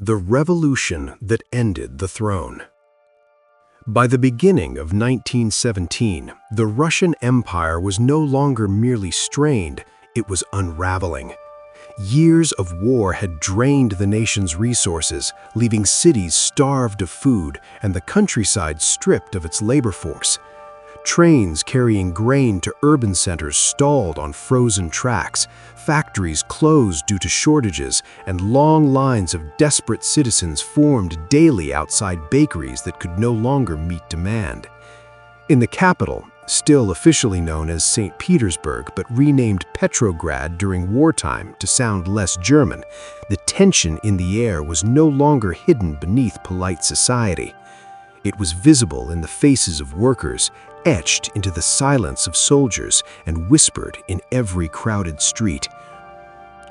The revolution that ended the throne. By the beginning of 1917, the Russian Empire was no longer merely strained, it was unraveling. Years of war had drained the nation's resources, leaving cities starved of food and the countryside stripped of its labor force. Trains carrying grain to urban centers stalled on frozen tracks, factories closed due to shortages, and long lines of desperate citizens formed daily outside bakeries that could no longer meet demand. In the capital, still officially known as St. Petersburg but renamed Petrograd during wartime to sound less German, the tension in the air was no longer hidden beneath polite society. It was visible in the faces of workers, etched into the silence of soldiers, and whispered in every crowded street.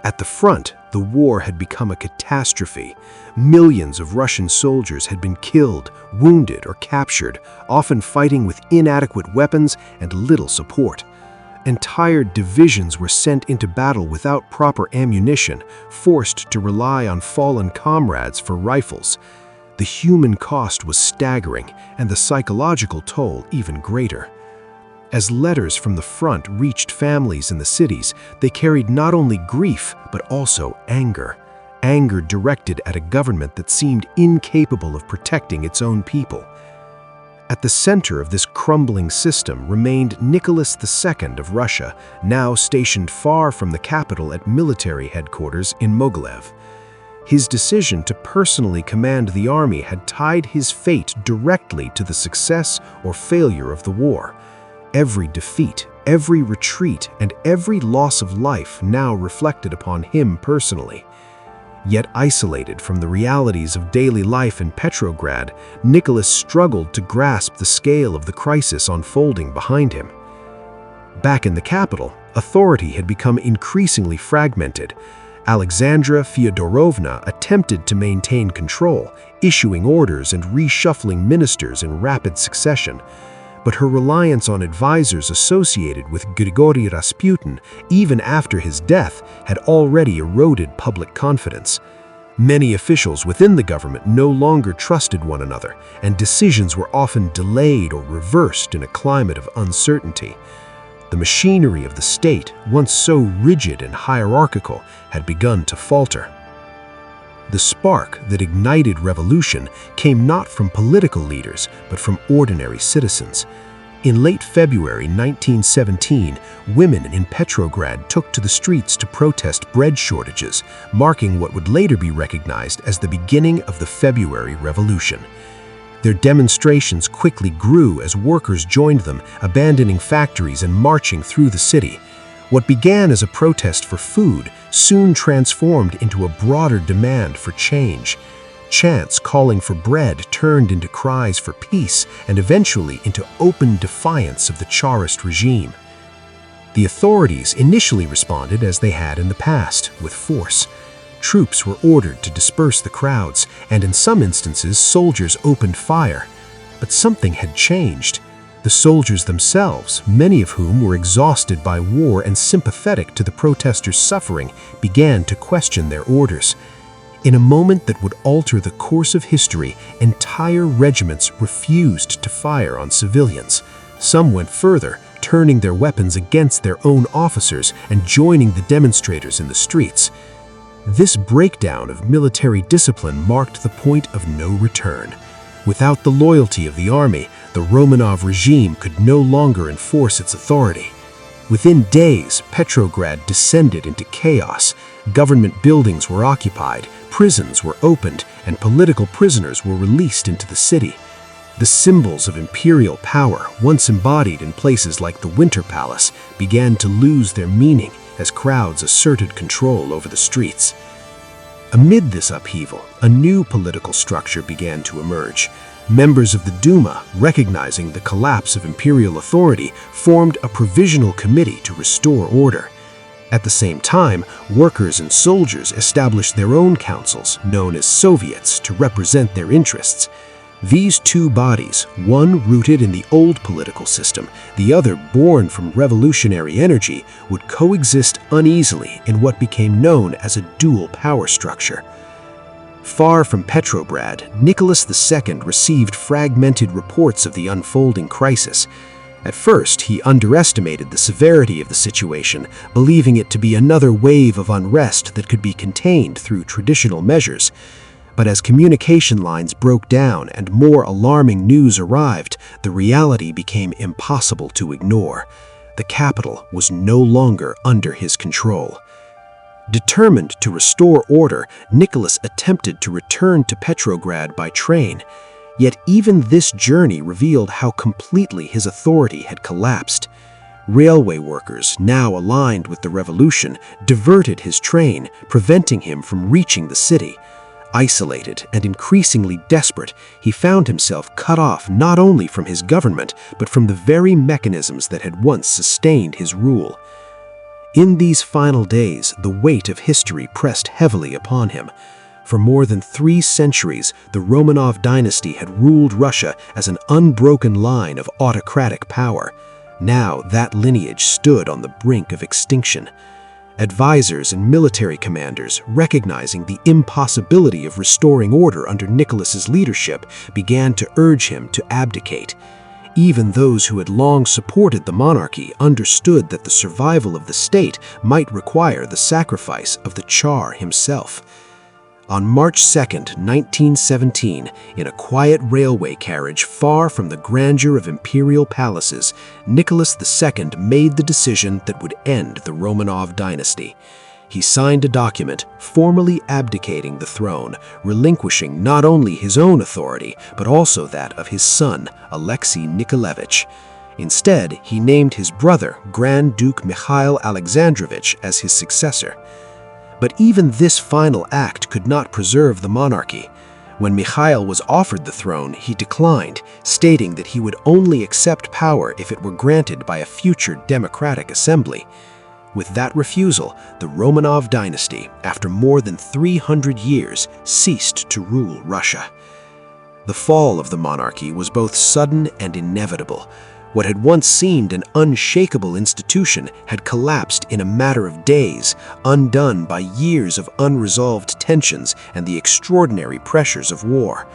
At the front, the war had become a catastrophe. Millions of Russian soldiers had been killed, wounded, or captured, often fighting with inadequate weapons and little support. Entire divisions were sent into battle without proper ammunition, forced to rely on fallen comrades for rifles. The human cost was staggering, and the psychological toll even greater. As letters from the front reached families in the cities, they carried not only grief, but also anger. Anger directed at a government that seemed incapable of protecting its own people. At the center of this crumbling system remained Nicholas II of Russia, now stationed far from the capital at military headquarters in Mogilev. His decision to personally command the army had tied his fate directly to the success or failure of the war. Every defeat, every retreat, and every loss of life now reflected upon him personally. Yet isolated from the realities of daily life in Petrograd, Nicholas struggled to grasp the scale of the crisis unfolding behind him. Back in the capital, authority had become increasingly fragmented. Alexandra Fyodorovna attempted to maintain control, issuing orders and reshuffling ministers in rapid succession. But her reliance on advisors associated with Grigory Rasputin, even after his death, had already eroded public confidence. Many officials within the government no longer trusted one another, and decisions were often delayed or reversed in a climate of uncertainty. The machinery of the state, once so rigid and hierarchical, had begun to falter. The spark that ignited revolution came not from political leaders, but from ordinary citizens. In late February 1917, women in Petrograd took to the streets to protest bread shortages, marking what would later be recognized as the beginning of the February Revolution. Their demonstrations quickly grew as workers joined them, abandoning factories and marching through the city. What began as a protest for food soon transformed into a broader demand for change. Chants calling for bread turned into cries for peace and eventually into open defiance of the Tsarist regime. The authorities initially responded as they had in the past, with force. Troops were ordered to disperse the crowds, and in some instances soldiers opened fire. But something had changed. The soldiers themselves, many of whom were exhausted by war and sympathetic to the protesters' suffering, began to question their orders. In a moment that would alter the course of history, entire regiments refused to fire on civilians. Some went further, turning their weapons against their own officers and joining the demonstrators in the streets. This breakdown of military discipline marked the point of no return. Without the loyalty of the army, the Romanov regime could no longer enforce its authority. Within days, Petrograd descended into chaos. Government buildings were occupied, prisons were opened, and political prisoners were released into the city. The symbols of imperial power, once embodied in places like the Winter Palace, began to lose their meaning as crowds asserted control over the streets. Amid this upheaval, a new political structure began to emerge. Members of the Duma, recognizing the collapse of imperial authority, formed a provisional committee to restore order. At the same time, workers and soldiers established their own councils, known as Soviets, to represent their interests. These two bodies, one rooted in the old political system, the other born from revolutionary energy, would coexist uneasily in what became known as a dual power structure. Far from Petrograd, Nicholas II received fragmented reports of the unfolding crisis. At first, he underestimated the severity of the situation, believing it to be another wave of unrest that could be contained through traditional measures. But as communication lines broke down and more alarming news arrived, the reality became impossible to ignore. The capital was no longer under his control. Determined to restore order, Nicholas attempted to return to Petrograd by train. Yet even this journey revealed how completely his authority had collapsed. Railway workers, now aligned with the revolution, diverted his train, preventing him from reaching the city. Isolated and increasingly desperate, he found himself cut off not only from his government, but from the very mechanisms that had once sustained his rule. In these final days, the weight of history pressed heavily upon him. For more than 3 centuries, the Romanov Dynasty had ruled Russia as an unbroken line of autocratic power. Now that lineage stood on the brink of extinction. Advisors and military commanders, recognizing the impossibility of restoring order under Nicholas's leadership, began to urge him to abdicate. Even those who had long supported the monarchy understood that the survival of the state might require the sacrifice of the Tsar himself. On March 2, 1917, in a quiet railway carriage far from the grandeur of imperial palaces, Nicholas II made the decision that would end the Romanov dynasty. He signed a document formally abdicating the throne, relinquishing not only his own authority, but also that of his son, Alexei Nikolaevich. Instead, he named his brother, Grand Duke Mikhail Alexandrovich, as his successor. But even this final act could not preserve the monarchy. When Mikhail was offered the throne, he declined, stating that he would only accept power if it were granted by a future democratic assembly. With that refusal, the Romanov dynasty, after more than 300 years, ceased to rule Russia. The fall of the monarchy was both sudden and inevitable. What had once seemed an unshakable institution had collapsed in a matter of days, undone by years of unresolved tensions and the extraordinary pressures of war.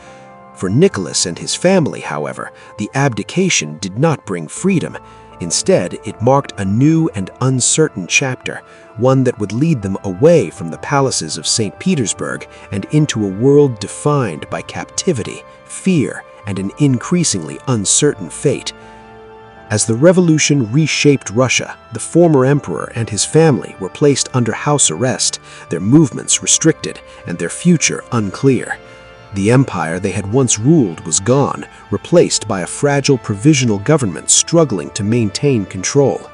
For Nicholas and his family, however, the abdication did not bring freedom. Instead, it marked a new and uncertain chapter, one that would lead them away from the palaces of St. Petersburg and into a world defined by captivity, fear, and an increasingly uncertain fate. As the revolution reshaped Russia, the former emperor and his family were placed under house arrest, their movements restricted, and their future unclear. The empire they had once ruled was gone, replaced by a fragile provisional government struggling to maintain control.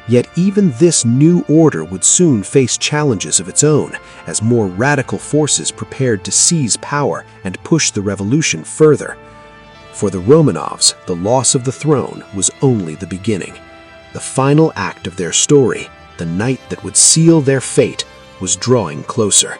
Yet even this new order would soon face challenges of its own, as more radical forces prepared to seize power and push the revolution further. For the Romanovs, the loss of the throne was only the beginning. The final act of their story, the night that would seal their fate, was drawing closer.